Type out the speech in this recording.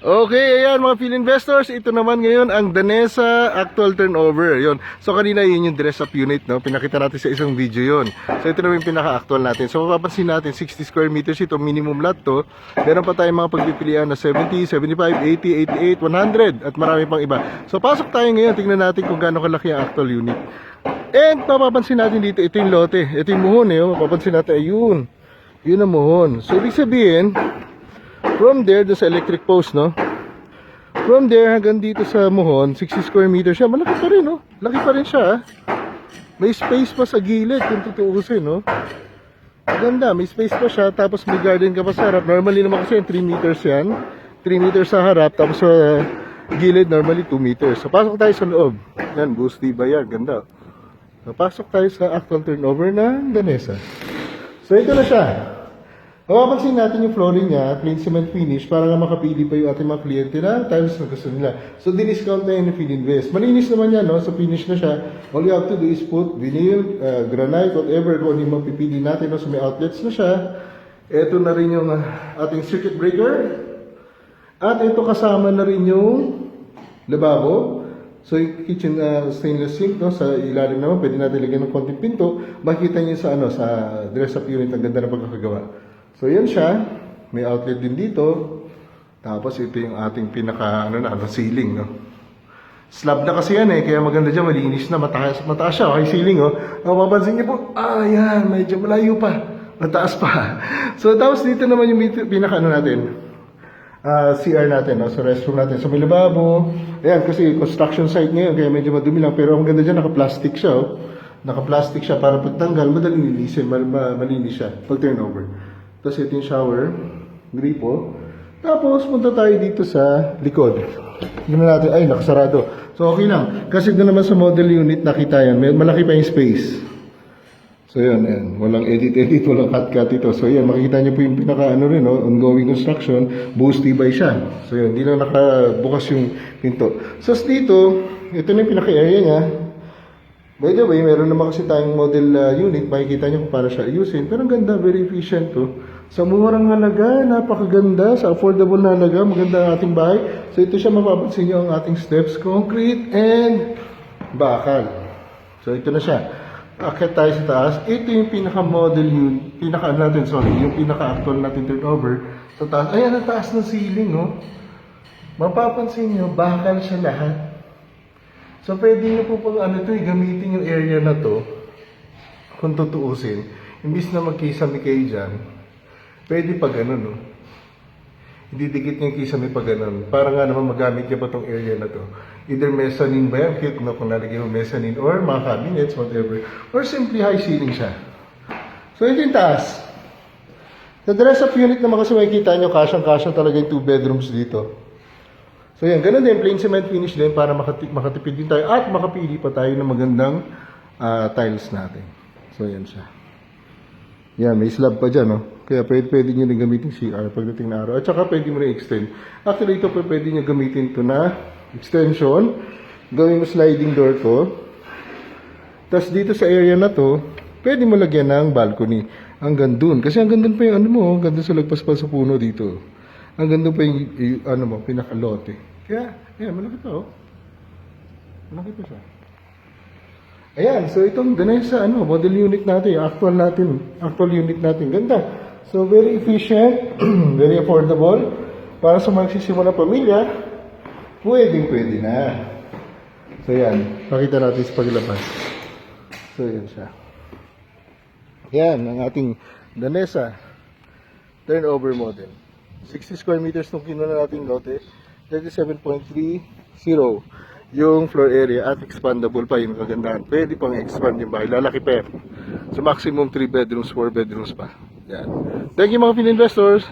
Okay, ayan mga field investors, ito naman ngayon ang Danesa actual turnover. Yun. So kanina yun yung dress up unit, no? Pinakita natin sa isang video yun. So ito naman yung pinaka-actual natin. So mapapansin natin 60 square meters ito, minimum lot to. Meron pa tayong mga pagpipilian na 70, 75, 80, 88, 100 at marami pang iba. So pasok tayo ngayon, tingnan natin kung gaano kalaki ang actual unit. And mapapansin natin dito, ito yung lote, ito yung muhon eh. Mapapansin natin, ayun. Yun ang muhon. So ibig sabihin, from there, doon sa electric post, no? From there hanggang dito sa muhon, 60 square meters siya. Malaki pa rin, no? Laki pa rin siya, ah. May space pa sa gilid, kung tutuusin, no? Maganda, may space pa siya. Tapos may garden ka pa sa harap. Normally naman kasi 3 meters yan. 3 meters sa harap. Tapos sa gilid, normally 2 meters. So, pasok tayo sa loob. Yan, boost ba yan? Ganda. So, pasok tayo sa actual turnover ng Danesa. So, ito na siya. Mapapansin natin yung flooring niya, plain cement finish, para nga makapili pa yung ating mga kliyente na tiles na gusto nila. So, diniscount na yun yung Field Invest. Malinis naman yan, no? So, finish na siya. All you have to do is put vinyl, granite, whatever, kung ano yung mapipili natin. No? So, may outlets na siya. Ito na rin yung ating circuit breaker. At ito kasama na rin yung lababo. So, yung kitchen stainless sink, no? Sa ilalim naman, pwede natin lagyan ng konting pinto. Makikita niyo sa, sa dress-up unit, ang ganda na pagkakagawa. So, yan siya. May outlet din dito. Tapos, ito yung ating pinaka, ceiling, no? Slab na kasi yan eh, kaya maganda dyan, malinis na, mataas siya, high ceiling, oh. Mapapansin niyo po, yan, medyo malayo pa. Mataas pa. So, tapos dito naman yung pinaka, natin, CR natin, no? So, restroom natin. So, may lababo. Ayan, kasi construction site ngayon, kaya medyo madumi lang. Pero ang ganda dyan, naka-plastic siya, oh. Naka-plastic siya para pagtanggal, madaling linisin, malinis siya, pag turnover. Tapos ito yung shower, gripo. Tapos punta tayo dito sa likod. Tignan natin, ay nakasarado. So okay lang, kasi doon naman sa model unit nakita yan, malaki pa yung space. So yun, walang edit, walang cut ito. So yan, makikita nyo po yung pinaka rin, no? Ongoing construction, boost by siya. So yun, hindi lang nakabukas yung pinto. So dito, ito na yung pinaka area niya. By the way, meron naman kasi tayong model unit, makikita nyo kung paano siya ayusin. Pero ang ganda, very efficient to. Sa murang halaga, napakaganda. Sa affordable na halaga, maganda ang ating bahay. So ito siya, mapapansin nyo ang ating steps, concrete and bakal. So ito na siya. Akit tayo sa taas. Ito yung pinaka-model unit, yung pinaka-actual natin turnover. Sa taas, ayan ang taas ng ceiling, no? Mapapansin nyo, bakal siya lahat. So, pwede nyo po pang gamitin yung area na to, kung tutuusin. Imbis na magkisame kayo dyan, pwede pa ganun, no? Ididikit nyo yung kisame pa ganun. Para nga naman magamit nyo pa tong area na to. Either mezzanine ba yan, cute na kung nalagyan mo mezzanine, or mga cabinets, whatever. Or simply high ceiling siya. So, ito yung taas. Sa dress-up unit naman kasi makikita nyo, kasyang-kasya talaga yung 2 bedrooms dito. So yan, ganun din, plain cement finish din para makatipid din tayo at makapili pa tayo ng magandang tiles natin. So yan siya. Yan, may slab pa dyan, no? Kaya pwede nyo rin gamitin CR pagdating na araw. At saka pwede mo rin extend. Actually, ito pwede nyo gamitin ito na extension. Gawin mo sliding door to. Tapos dito sa area na to, pwede mo lagyan ng balcony. Hanggang dun. Kasi hanggang dun pa yung hanggang dun sa lagpas pa sa puno dito. Hanggang dun pa yung pinakalote. Kaya, ayan, malaki pa, oh. Malaki pa siya. Ayan, so itong Danesa, model unit natin, actual unit natin. Ganda. So, very efficient, very affordable. Para sa magsisimula pamilya, pwede na. So, yan. Pakita natin sa paglabas. So, yan siya. Yan, ang ating Danesa turnover model. 60 square meters nung kinuha natin lote. 37.30 yung floor area at expandable pa yung kagandahan. Pwede pang expand yung bahay. Lalaki pa yan. So maximum 3 bedrooms, 4 bedrooms pa. Yan. Thank you mga Field Investors.